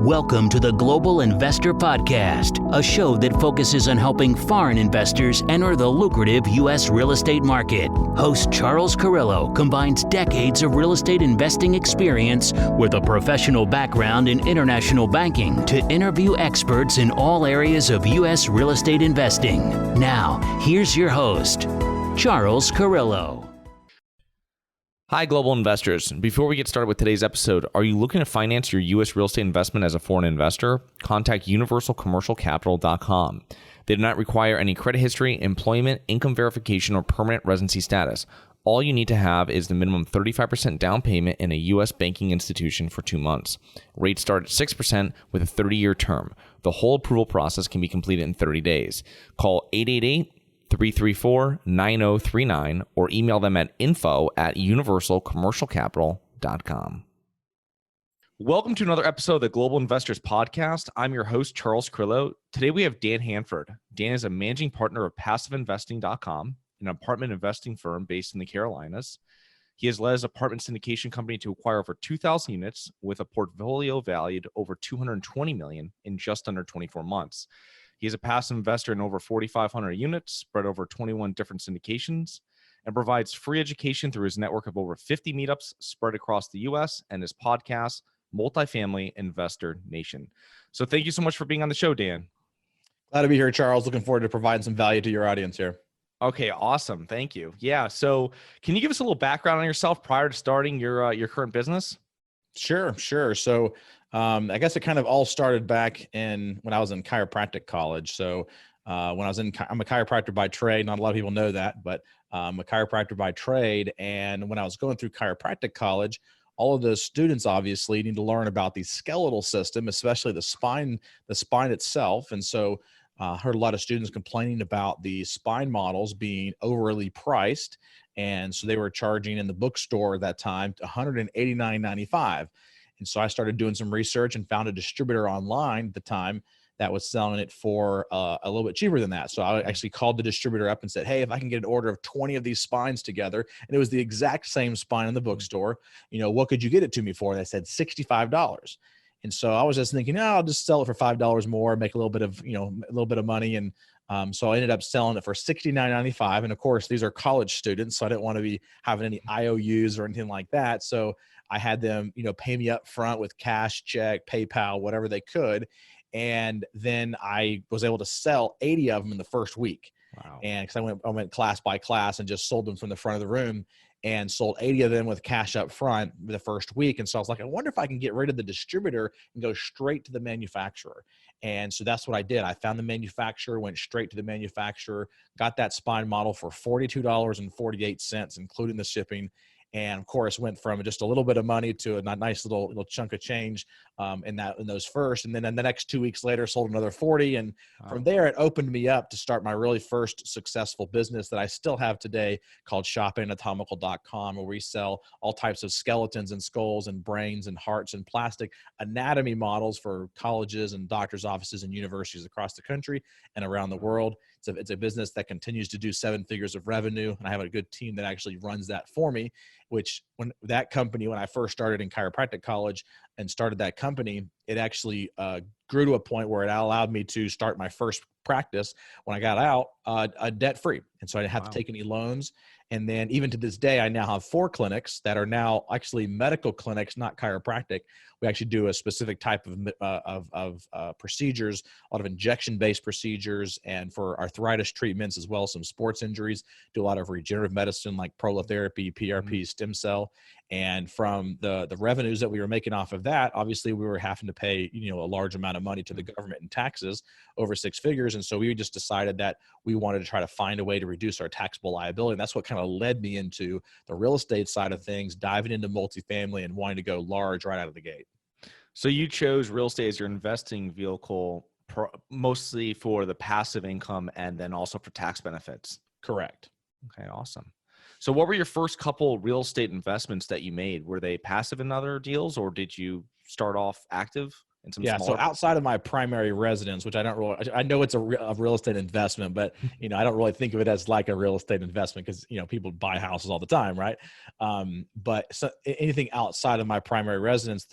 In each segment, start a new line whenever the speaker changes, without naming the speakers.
Welcome to the Global Investor Podcast, a show that focuses on helping foreign investors enter the lucrative U.S. real estate market. Host Charles Carillo combines decades of real estate investing experience with a professional background in international banking to interview experts in all areas of U.S. real estate investing. Now, here's your host, Charles Carillo.
Hi, global investors. Before we get started with today's episode, are you looking to finance your U.S. real estate investment as a foreign investor? Contact universalcommercialcapital.com. They do not require any credit history, employment, income verification, or permanent residency status. All you need to have is the minimum 35% down payment in a U.S. banking institution for 2 months. Rates start at 6% with a 30-year term. The whole approval process can be completed in 30 days. Call 888-334-9039 or email them at info@universalcommercialcapital.com. Welcome to another episode of the Global Investors Podcast. I'm your host, Charles Carillo. Today we have Dan Handford. Dan is a managing partner of PassiveInvesting.com, an apartment investing firm based in the Carolinas. He has led his apartment syndication company to acquire over 2,000 units with a portfolio valued over $220 million in just under 24 months. He is a passive investor in over 4,500 units spread over 21 different syndications and provides free education through his network of over 50 meetups spread across the U.S. and his podcast, Multifamily Investor Nation. So thank you so much for being on the show, Dan.
Glad to be here, Charles. Looking forward to providing some value to your audience here.
Okay, awesome. Thank you. Yeah. So can you give us a little background on yourself prior to starting your current business?
Sure. So I guess it kind of all started back when I was in chiropractic college. So I'm a chiropractor by trade. Not a lot of people know that, but I'm a chiropractor by trade. And when I was going through chiropractic college, all of those students obviously need to learn about the skeletal system, especially the spine itself. And so I heard a lot of students complaining about the spine models being overly priced. And so they were charging in the bookstore at that time $189.95. And so I started doing some research and found a distributor online at the time that was selling it for a little bit cheaper than that. So I actually called the distributor up and said, hey, if I can get an order of 20 of these spines together, and it was the exact same spine in the bookstore, what could you get it to me for? They said $65. And so I was just thinking, I'll just sell it for $5 more, make a little bit of money. And so I ended up selling it for $69.95. And of course, these are college students, so I didn't want to be having any IOUs or anything like that. So I had them, pay me up front with cash, check, PayPal, whatever they could. And then I was able to sell 80 of them in the first week.
Wow.
And because I went class by class and just sold them from the front of the room and sold 80 of them with cash up front the first week. And so I was like, I wonder if I can get rid of the distributor and go straight to the manufacturer. And so that's what I did. I found the manufacturer, went straight to the manufacturer, got that spine model for $42.48, including the shipping. And of course, went from just a little bit of money to a nice little chunk of change in those first. And then in the next 2 weeks later, sold another 40. And from there, it opened me up to start my really first successful business that I still have today called shopinanatomical.com, where we sell all types of skeletons and skulls and brains and hearts and plastic anatomy models for colleges and doctors' offices and universities across the country and around the world. It's a business that continues to do 7 figures of revenue. And I have a good team that actually runs that for me, which when I first started in chiropractic college and started that company, it actually grew to a point where it allowed me to start my first practice when I got out debt free. And so I didn't have to take any loans. And then even to this day, I now have 4 clinics that are now actually medical clinics, not chiropractic. We actually do a specific type of procedures, a lot of injection-based procedures, and for arthritis treatments as well as some sports injuries. Do a lot of regenerative medicine like prolotherapy, PRP, stem cell. And from the revenues that we were making off of that, obviously we were having to pay a large amount of money to the government in taxes, over 6 figures. And so we just decided that we wanted to try to find a way to reduce our taxable liability. And that's what kind of led me into the real estate side of things, diving into multifamily and wanting to go large right out of the gate.
So you chose real estate as your investing vehicle mostly for the passive income and then also for tax benefits.
Correct.
Okay, awesome. So what were your first couple real estate investments that you made? Were they passive in other deals, or did you start off active? and some
Yeah. So
smaller.
outside of my primary residence, which I don't really, I know it's a real estate investment, but I don't really think of it as like a real estate investment because, people buy houses all the time. Right. But so anything outside of my primary residence,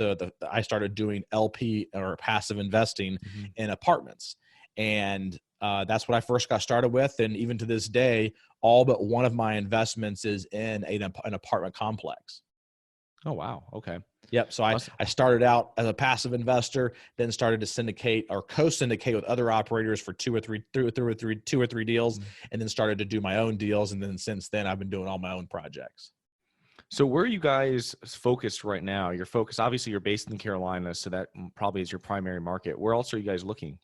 I started doing LP or passive investing
Mhm.
in apartments. And that's what I first got started with. And even to this day, all but one of my investments is in an apartment complex.
Oh, wow. Okay.
Yep. So
Awesome.
I started out as a passive investor, then started to syndicate or co-syndicate with other operators for two or three deals, and then started to do my own deals. And then since then, I've been doing all my own projects.
So where are you guys focused right now? You're focused, obviously you're based in the Carolinas, so that probably is your primary market. Where else are you guys looking?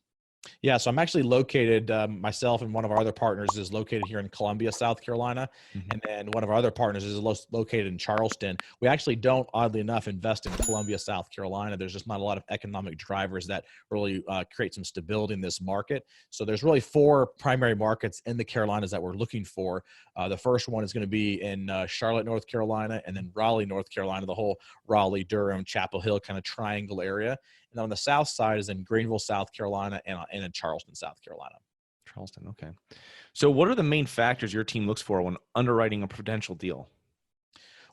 Yeah, so I'm actually located, myself and one of our other partners is located here in Columbia, South Carolina.
Mhm.
And then one of our other partners is located in Charleston. We actually don't, oddly enough, invest in Columbia, South Carolina. There's just not a lot of economic drivers that really create some stability in this market. So there's really 4 primary markets in the Carolinas that we're looking for. The first one is going to be in Charlotte, North Carolina, and then Raleigh, North Carolina, the whole Raleigh, Durham, Chapel Hill kind of triangle area. And on the south side is in Greenville, South Carolina, and in Charleston, South Carolina.
Charleston. Okay. So what are the main factors your team looks for when underwriting a potential deal?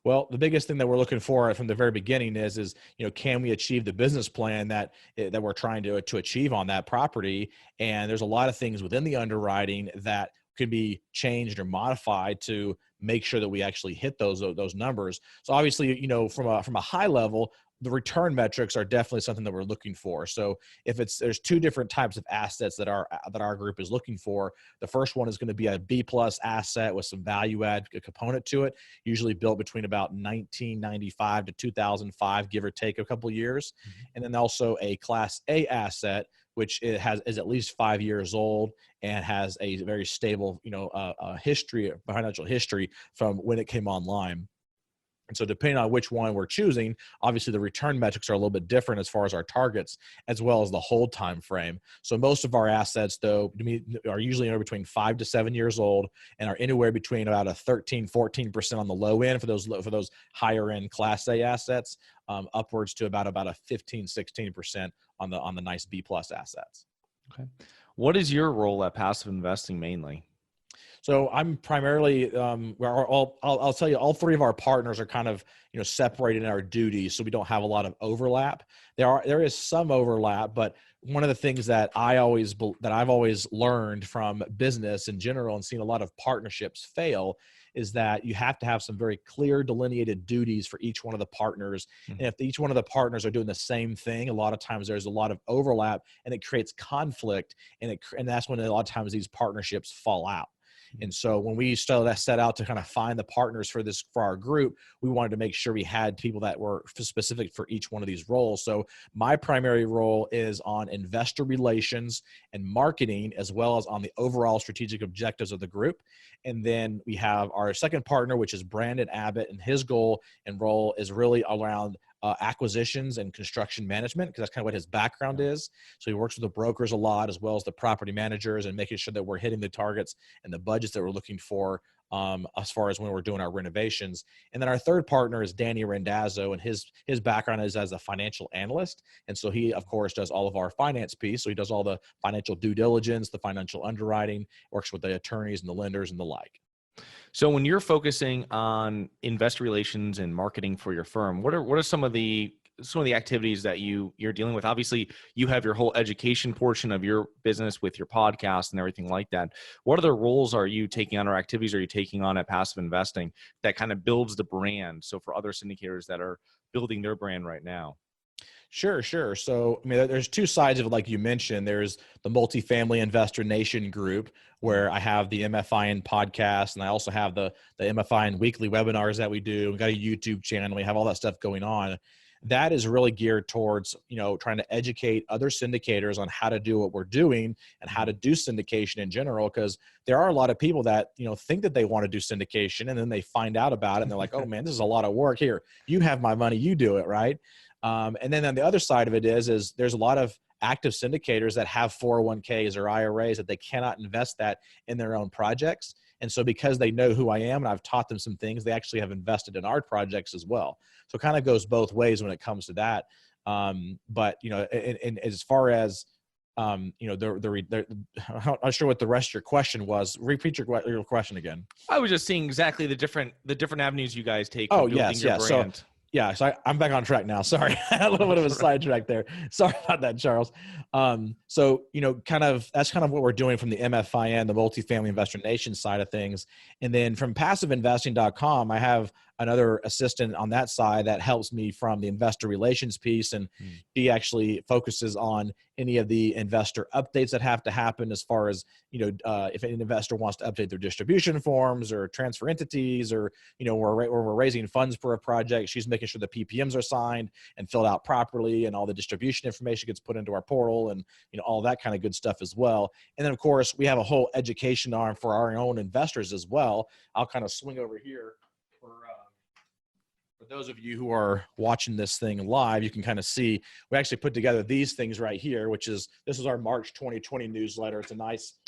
Well, the biggest thing that we're looking for from the very beginning is can we achieve the business plan that we're trying to achieve on that property? And there's a lot of things within the underwriting that could be changed or modified to make sure that we actually hit those numbers. So obviously, from a high level, the return metrics are definitely something that we're looking for. So if there's 2 different types of assets that our group is looking for. The first one is going to be a B+ asset with some value add component to it, usually built between about 1995 to 2005, give or take a couple of years.
Mhm.
And then also a Class A asset, which is at least 5 years old and has a very stable, financial history from when it came online. And so depending on which one we're choosing, obviously the return metrics are a little bit different as far as our targets, as well as the hold time frame. So most of our assets, though, are usually anywhere between 5 to 7 years old and are anywhere between about a 13-14% on the low end for those higher end Class A assets, upwards to about a 15-16% on the nice B+ assets.
Okay. What is your role at passive investing mainly?
So I'm primarily, I'll tell you, all 3 of our partners are kind of, separated in our duties, so we don't have a lot of overlap. There is some overlap, but one of the things that I've always learned from business in general and seen a lot of partnerships fail is that you have to have some very clear delineated duties for each one of the partners.
Mhm.
And if each one of the partners are doing the same thing, a lot of times there's a lot of overlap and it creates conflict, and that's when a lot of times these partnerships fall out. And so when we set out to kind of find the partners for our group, we wanted to make sure we had people that were specific for each one of these roles. So my primary role is on investor relations and marketing, as well as on the overall strategic objectives of the group. And then we have our second partner, which is Brandon Abbott, and his goal and role is really around acquisitions and construction management, because that's kind of what his background is. So he works with the brokers a lot, as well as the property managers, and making sure that we're hitting the targets and the budgets that we're looking for as far as when we're doing our renovations. And then our third partner is Danny Randazzo, and his background is as a financial analyst. And so he, of course, does all of our finance piece. So he does all the financial due diligence, the financial underwriting, works with the attorneys and the lenders and the like.
So when you're focusing on investor relations and marketing for your firm, what are some of the activities that you're dealing with? Obviously, you have your whole education portion of your business with your podcast and everything like that. What other roles are you taking on, or activities are you taking on at Passive Investing that kind of builds the brand? So for other syndicators that are building their brand right now.
Sure. So, I mean, there's 2 sides of it, like you mentioned. There's the Multifamily Investor Nation group, where I have the MFIN podcast, and I also have the MFIN weekly webinars that we do. We've got a YouTube channel. We have all that stuff going on. That is really geared towards, trying to educate other syndicators on how to do what we're doing and how to do syndication in general. Because there are a lot of people that, think that they want to do syndication, and then they find out about it and they're like, oh man, this is a lot of work. Here, you have my money, you do it, right? And then on the other side of it is there's a lot of active syndicators that have 401ks or IRAs that they cannot invest that in their own projects. And so because they know who I am and I've taught them some things, they actually have invested in our projects as well. So it kind of goes both ways when it comes to that. But, and as far as, I'm not sure what the rest of your question was. Repeat your question again.
I was just seeing exactly the different avenues you guys take
Oh,
for building your brand.
So I'm back on track now. Sorry, I had a little bit of a sidetrack there. Sorry about that, Charles. So that's kind of what we're doing from the MFIN, the Multifamily Investor Nation side of things, and then from PassiveInvesting.com, I have another assistant on that side that helps me from the investor relations piece, and she actually focuses on any of the investor updates that have to happen as far as if an investor wants to update their distribution forms or transfer entities, or we're raising funds for a project. She's making sure the PPMs are signed and filled out properly, and all the distribution information gets put into our portal, and all that kind of good stuff as well. And then of course we have a whole education arm for our own investors as well. I'll kind of swing over here for those of you who are watching this thing live. You can kind of see we actually put together these things right here, this is our March 2020 newsletter. It's a nice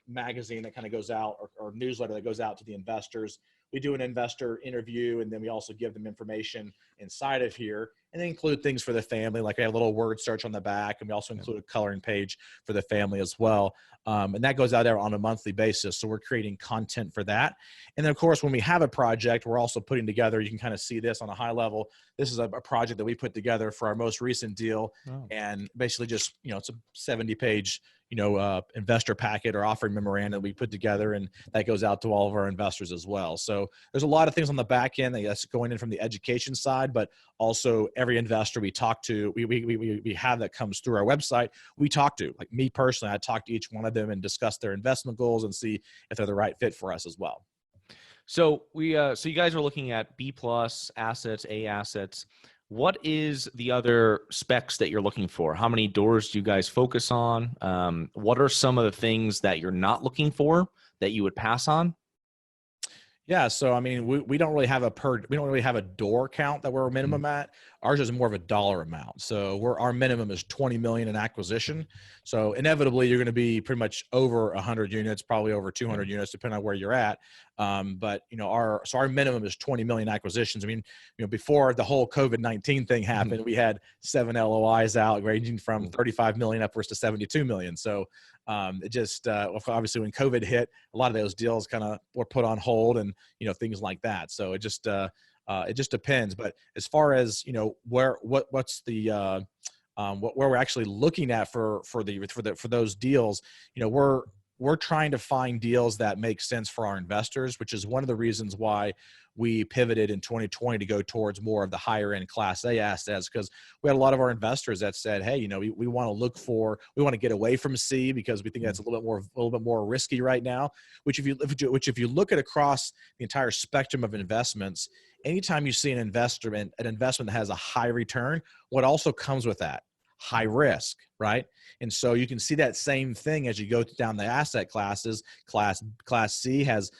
magazine that kind of goes out, or newsletter that goes out to the investors. We do an investor interview, and then we also give them information inside of here, and they include things for the family, like I have a little word search on the back, and we also include a coloring page for the family as well. And that goes out there on a monthly basis. So we're creating content for that. And then of course, when we have a project, we're also putting together, you can kind of see this on a high level. This is a project that we put together for our most recent deal. And basically just, it's a 70-page, investor packet or offering memorandum we put together, and that goes out to all of our investors as well. So there's a lot of things on the back end that's going in from the education side, but also every investor we talk to, we have that comes through our website. We talk to, like me personally, I talk to each one of them and discuss their investment goals and see if they're the right fit for us as well.
So so you guys are looking at B+ assets, A assets. What is the other specs that you're looking for? How many doors do you guys focus on? What are some of the things that you're not looking for that you would pass on?
Yeah. So, I mean, we don't really have a door count that we're a minimum at. Ours is more of a dollar amount. So our minimum is 20 million in acquisition. So inevitably you're going to be pretty much over 100 units, probably over 200 units, depending on where you're at. But our minimum is 20 million acquisitions. I mean, before the whole COVID-19 thing happened, we had 7 LOIs out ranging from 35 million upwards to 72 million. So it just obviously when COVID hit, a lot of those deals kind of were put on hold, and things like that. So it just depends. But as far as where we're actually looking at for those deals, we're trying to find deals that make sense for our investors, which is one of the reasons why we pivoted in 2020 to go towards more of the higher end Class A assets, because we had a lot of our investors that said, hey, we want to get away from C because we think that's a little bit more risky right now, which if you look at across the entire spectrum of investments, anytime you see an investment that has a high return, what also comes with that? High risk, right? And so you can see that same thing as you go down the asset classes. Class C has,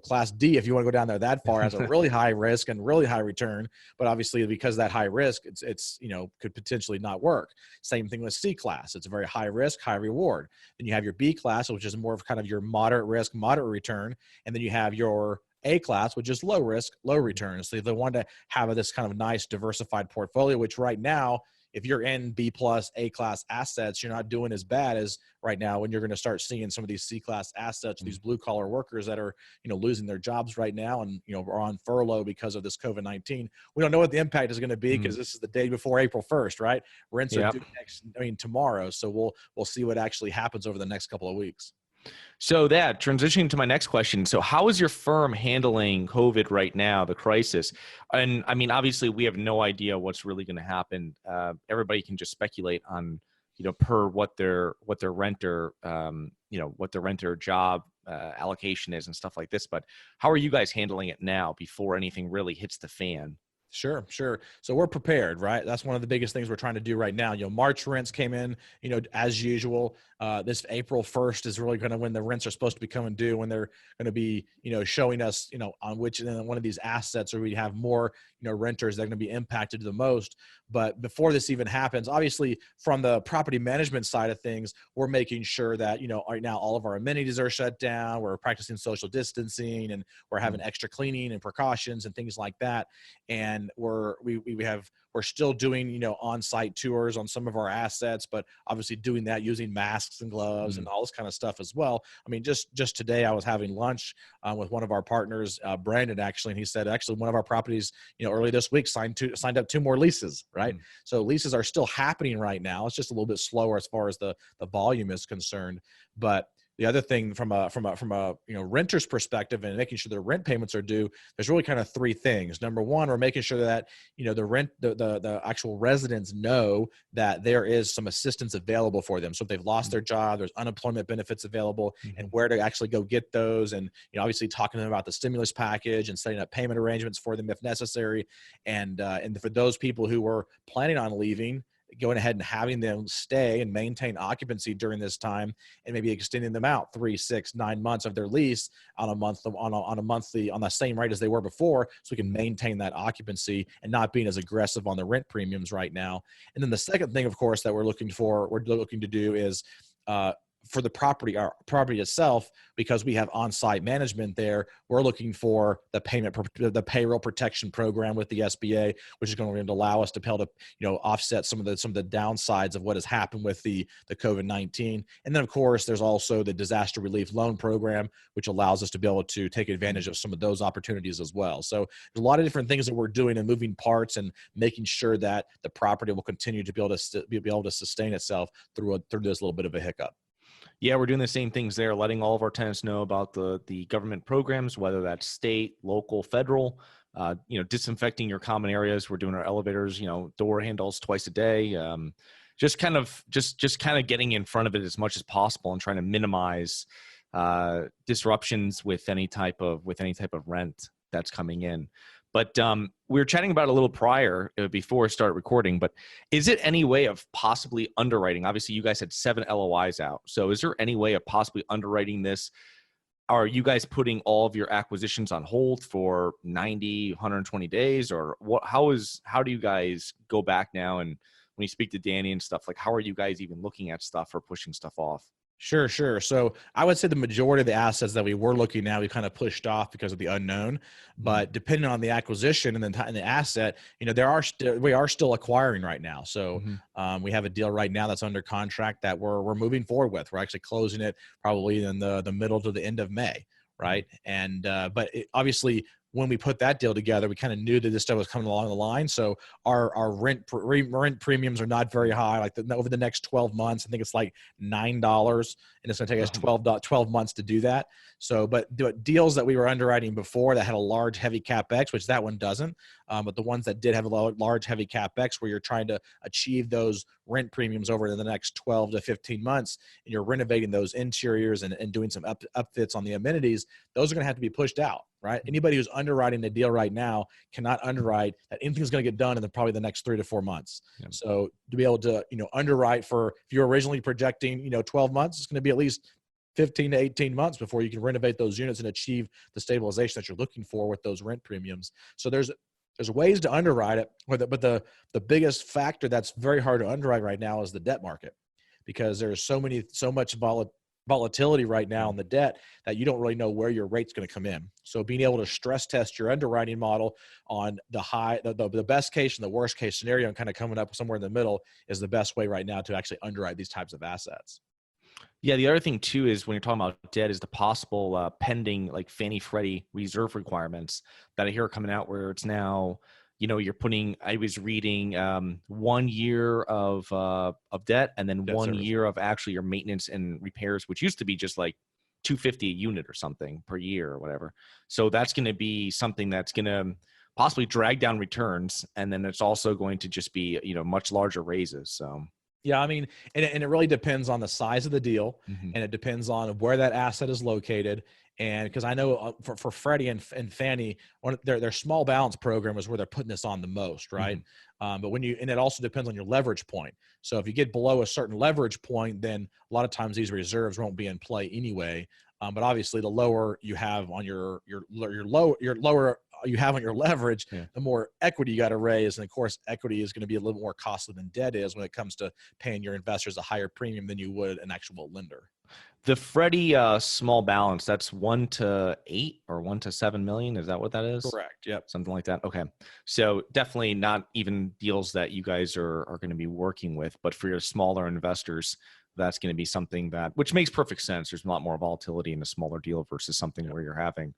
Class D, if you want to go down there that far, has a really high risk and really high return. But obviously, because of that high risk, it's could potentially not work. Same thing with C class. It's a very high risk, high reward. Then you have your B class, which is more of kind of your moderate risk, moderate return. And then you have your A class, which is low risk, low return. So they want to have this kind of nice diversified portfolio, which right now, if you're in B+ A class assets, you're not doing as bad as right now when you're going to start seeing some of these C class assets, these blue collar workers that are, losing their jobs right now and, are on furlough because of this COVID-19. We don't know what the impact is going to be because this is the day before April 1st, right? Rents are due tomorrow. So we'll see what actually happens over the next couple of weeks.
So transitioning to my next question. So how is your firm handling COVID right now, the crisis? And I mean, obviously we have no idea what's really going to happen. Everybody can just speculate on, per what their renter, what the renter job allocation is and stuff like this. But how are you guys handling it now before anything really hits the fan?
Sure. So we're prepared, right? That's one of the biggest things we're trying to do right now. March rents came in, as usual. This April 1st is really going to when the rents are supposed to be coming due, when they're going to be, showing us, on which one of these assets, or we have more, renters that are going to be impacted the most. But before this even happens, obviously from the property management side of things, we're making sure that, right now all of our amenities are shut down. We're practicing social distancing, and we're having extra cleaning and precautions and things like that. And we're still doing, on-site tours on some of our assets, but obviously doing that using masks and gloves and all this kind of stuff as well. I mean, just today I was having lunch with one of our partners, Brandon, actually, and he said, actually, one of our properties, early this week signed up 2 more leases, right? So leases are still happening right now. It's just a little bit slower as far as the volume is concerned. But the other thing from a renter's perspective and making sure their rent payments are due, there's really kind of 3 things. Number one, we're making sure that the actual residents know that there is some assistance available for them. So if they've lost their job, there's unemployment benefits available, and where to actually go get those. And obviously talking to them about the stimulus package and setting up payment arrangements for them if necessary. And for those people who were planning on leaving, going ahead and having them stay and maintain occupancy during this time, and maybe extending them out 3, 6, 9 months of their lease on the same rate as they were before, so we can maintain that occupancy and not being as aggressive on the rent premiums right now. And then the second thing, of course, that we're looking to do is for the property itself, because we have on-site management there, we're looking for the payroll protection program with the SBA, which is going to allow us to be able to, offset some of the downsides of what has happened with the COVID-19. And then of course, there's also the disaster relief loan program, which allows us to be able to take advantage of some of those opportunities as well. So there's a lot of different things that we're doing and moving parts and making sure that the property will continue to be able to sustain itself through this little bit of a hiccup.
Yeah, we're doing the same things there, letting all of our tenants know about the government programs, whether that's state, local, federal, disinfecting your common areas. We're doing our elevators, door handles twice a day. Just kind of getting in front of it as much as possible and trying to minimize disruptions with any type of rent that's coming in. But we were chatting about it a little prior before we started recording, but is it any way of possibly underwriting? Obviously, you guys had 7 LOIs out. So is there any way of possibly underwriting this? Are you guys putting all of your acquisitions on hold for 90, 120 days? Or how do you guys go back now? And when you speak to Danny and stuff, like how are you guys even looking at stuff or pushing stuff off?
Sure. So I would say the majority of the assets that we were looking at, we kind of pushed off because of the unknown. But depending on the acquisition and the asset, we are still acquiring right now. So we have a deal right now that's under contract that we're moving forward with. We're actually closing it probably in the middle to the end of May, right? And but obviously, when we put that deal together, we kind of knew that this stuff was coming along the line. So our rent premiums are not very high. Like over the next 12 months, I think it's like $9, and it's going to take us 12 months to do that. So, but the deals that we were underwriting before that had a large, heavy CapEx, which that one doesn't, but the ones that did have a large, heavy CapEx where you're trying to achieve those rent premiums over the next 12 to 15 months, and you're renovating those interiors and doing some upfits on the amenities, those are going to have to be pushed out. Right? Anybody who's underwriting a deal right now cannot underwrite that anything's going to get done in probably the next 3 to 4 months. Yep. So to be able to, underwrite for, if you're originally projecting, 12 months, it's going to be at least 15 to 18 months before you can renovate those units and achieve the stabilization that you're looking for with those rent premiums. So there's ways to underwrite it, but the biggest factor that's very hard to underwrite right now is the debt market, because there's so much volatility right now in the debt that you don't really know where your rate's going to come in. So being able to stress test your underwriting model on the best case and the worst case scenario and kind of coming up somewhere in the middle is the best way right now to actually underwrite these types of assets.
Yeah, the other thing too is when you're talking about debt is the possible pending like Fannie Freddie reserve requirements that I hear are coming out, where it's now, you're putting, I was reading 1 year of debt and then debt 1 service. Year of actually your maintenance and repairs, which used to be just like $250 a unit or something per year or whatever. So that's going to be something that's going to possibly drag down returns. And then it's also going to just be, much larger raises. So.
Yeah, I mean, and it really depends on the size of the deal, and it depends on where that asset is located. And because I know for Freddie and Fannie, their small balance program is where they're putting this on the most, right? But and it also depends on your leverage point. So if you get below a certain leverage point, then a lot of times these reserves won't be in play anyway. But obviously, the lower you have on your lower you have on your leverage,
Yeah.
the more equity you got to raise. And of course, equity is going to be a little more costly than debt is when it comes to paying your investors a higher premium than you would an actual lender.
The Freddie small balance, that's 1 to 8 or 1 to 7 million. Is that what that is?
Correct. Yep.
Something like that. Okay. So definitely not even deals that you guys are going to be working with, but for your smaller investors, that's going to be something that, which makes perfect sense. There's a lot more volatility in a smaller deal versus something where you're having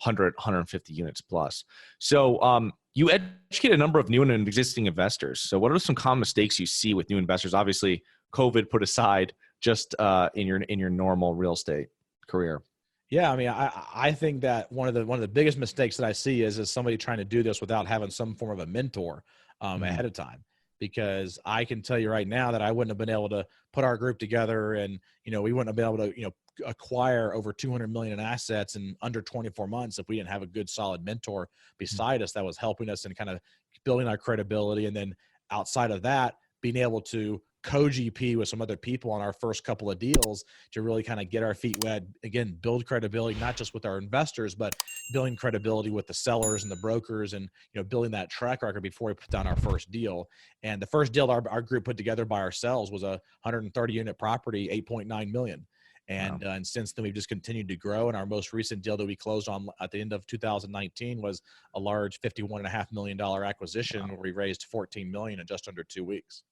150 units plus. So you educate a number of new and existing investors. So what are some common mistakes you see with new investors? Obviously, COVID put aside, just in your normal real estate career.
Yeah, I mean, I think that one of the biggest mistakes that I see is somebody trying to do this without having some form of a mentor ahead of time. Because I can tell you right now that I wouldn't have been able to put our group together, and we wouldn't have been able to acquire over 200 million in assets in under 24 months if we didn't have a good solid mentor beside us that was helping us and kind of building our credibility. And then outside of that, being able to co-GP with some other people on our first couple of deals to really kind of get our feet wet, again, build credibility, not just with our investors, but building credibility with the sellers and the brokers, and building that track record before we put down our first deal. And the first deal our group put together by ourselves was a 130 unit property, 8.9 million. And,
Wow.
And since then, we've just continued to grow. And our most recent deal that we closed on at the end of 2019 was a large $51.5 million acquisition where we raised 14 million in just under 2 weeks.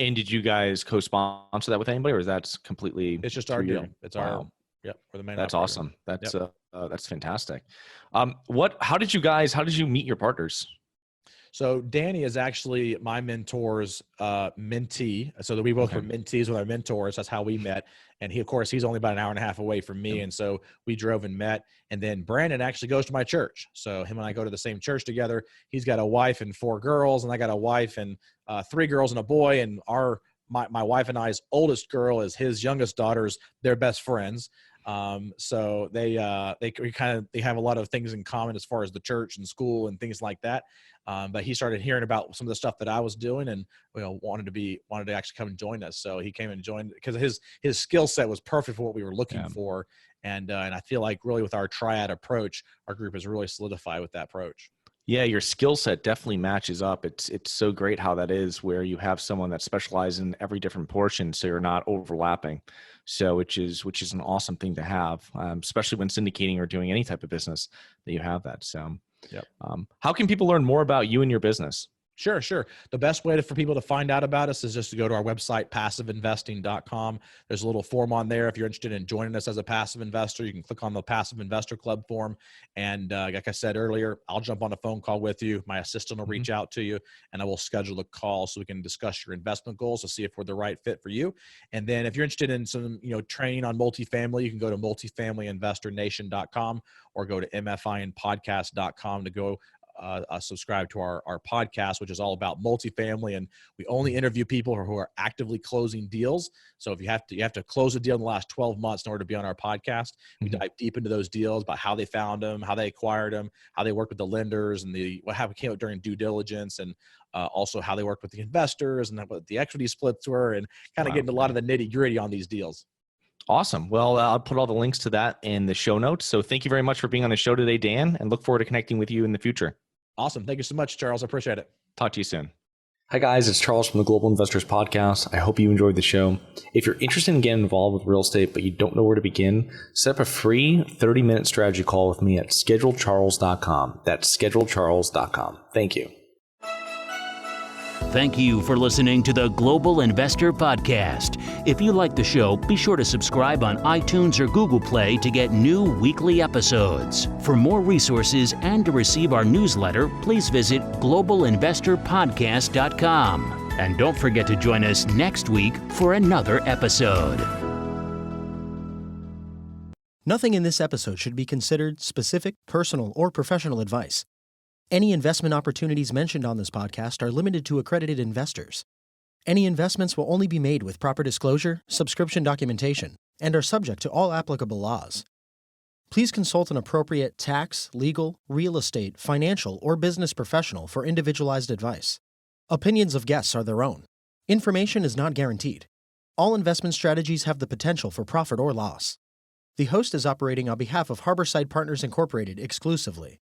And did you guys co-sponsor that with anybody, or is that completely?
It's just our deal. It's our, yep. We're the main.
That's
operator.
awesome. That's fantastic. How did you meet your partners?
So Danny is actually my mentor's mentee. So that we both were mentees with our mentors. That's how we met. And he, of course, he's only about an hour and a half away from me. And so we drove and met. And then Brandon actually goes to my church. So him and I go to the same church together. He's got a wife and 4 girls, and I got a wife and 3 girls and a boy. And my wife and I's oldest girl is his youngest daughter's, they're best friends. So they have a lot of things in common as far as the church and school and things like that. But he started hearing about some of the stuff that I was doing, and wanted to actually come and join us. So he came and joined because his skill set was perfect for what we were looking for. And I feel like really with our triad approach, our group is really solidified with that approach.
Yeah, your skill set definitely matches up. It's so great how that is, where you have someone that specializes in every different portion, so you're not overlapping. So which is an awesome thing to have, especially when syndicating or doing any type of business that you have that. So, how can people learn more about you and your business?
Sure. The best way for people to find out about us is just to go to our website, passiveinvesting.com. There's a little form on there. If you're interested in joining us as a passive investor, you can click on the Passive Investor Club form. And like I said earlier, I'll jump on a phone call with you. My assistant will reach out to you, and I will schedule a call so we can discuss your investment goals to see if we're the right fit for you. And then if you're interested in some, training on multifamily, you can go to multifamilyinvestornation.com or go to mfinpodcast.com to go subscribe to our podcast, which is all about multifamily. And we only interview people who are actively closing deals. So if you have to close a deal in the last 12 months in order to be on our podcast. We dive deep into those deals, about how they found them, how they acquired them, how they worked with the lenders, and how it came up during due diligence, and also how they worked with the investors, and what the equity splits were, and kind of getting a lot of the nitty gritty on these deals.
Awesome. Well, I'll put all the links to that in the show notes. So thank you very much for being on the show today, Dan, and look forward to connecting with you in the future.
Awesome. Thank you so much, Charles. I appreciate it.
Talk to you soon. Hi, guys. It's Charles from the Global Investors Podcast. I hope you enjoyed the show. If you're interested in getting involved with real estate, but you don't know where to begin, set up a free 30-minute strategy call with me at schedulecharles.com. That's schedulecharles.com. Thank you.
Thank you for listening to the Global Investor Podcast. If you like the show, be sure to subscribe on iTunes or Google Play to get new weekly episodes. For more resources and to receive our newsletter, please visit globalinvestorpodcast.com. And don't forget to join us next week for another episode.
Nothing in this episode should be considered specific, personal, or professional advice. Any investment opportunities mentioned on this podcast are limited to accredited investors. Any investments will only be made with proper disclosure, subscription documentation, and are subject to all applicable laws. Please consult an appropriate tax, legal, real estate, financial, or business professional for individualized advice. Opinions of guests are their own. Information is not guaranteed. All investment strategies have the potential for profit or loss. The host is operating on behalf of Harborside Partners Incorporated exclusively.